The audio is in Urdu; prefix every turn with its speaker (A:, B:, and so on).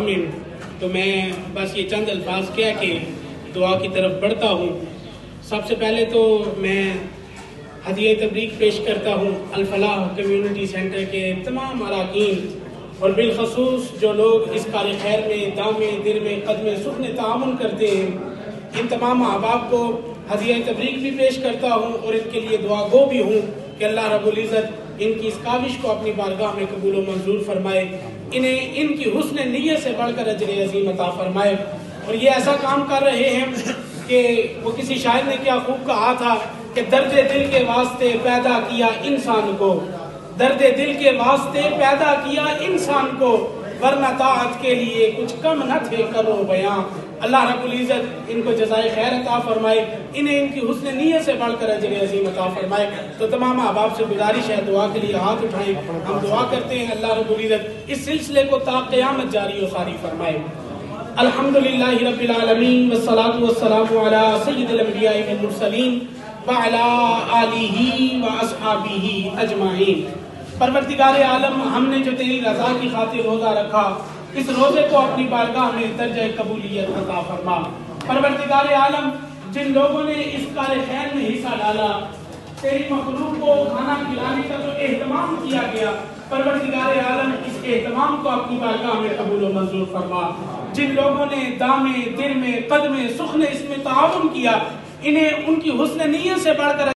A: ضامن، تو میں بس یہ چند الفاظ کیا کہ دعا کی طرف بڑھتا ہوں۔ سب سے پہلے تو میں ہدیہ تبریک پیش کرتا ہوں الفلاح کمیونٹی سینٹر کے تمام اراکین اور بالخصوص جو لوگ اس کار خیر میں دامے دل میں قدم سخن تعاون کرتے ہیں، ان تمام احباب کو ہدیہ تبریک بھی پیش کرتا ہوں اور ان کے لیے دعا گو بھی ہوں کہ اللہ رب العزت ان کی اس کاوش کو اپنی بارگاہ میں قبول و منظور فرمائے، انہیں ان کی حسن نیت سے بڑھ کر اجر عظیم عطا فرمائے۔ اور یہ ایسا کام کر رہے ہیں کہ وہ کسی شاعر نے کیا خوب کہا تھا کہ درد دل کے واسطے پیدا کیا انسان کو، درد دل کے واسطے پیدا کیا انسان کو، ورنہ طاعت کے لیے کچھ کم نہ تھے کرو بیاں۔ اللہ رب العزت ان کو جزائے خیر عطا فرمائے، انہیں ان کی حسن نیت سے بڑھ کر اجر عظیم عطا فرمائے۔ تو تمام احباب سے گزارش ہے دعا کے لیے ہاتھ اٹھائیں، ہم دعا کرتے ہیں اللہ رب العزت اس سلسلے کو تا قیامت جاری و ساری فرمائے۔ الحمدللہ رب العالمین والصلاة والسلام علی سید الانبیاء والمرسلین وعلی آلہ واصحابہ اجمعین۔ پروردگار عالم، ہم نے جو تیری رضا کی خاطر روزہ رکھا، اس روزے کو اپنی بارگاہ میں درجہ قبولیت عطا فرما۔ پروردگار عالم، جن لوگوں نے اس کار خیر میں حصہ ڈالا، تیری مخلوق کو کھانا کھلانے کا جو اہتمام کیا گیا، پروردگار عالم اس اہتمام کو اپنی بارگاہ میں قبول و منظور فرما۔ جن لوگوں نے دامے دل میں قدم سخن اس میں تعاون کیا، انہیں ان کی حسن نیت سے بڑھ کر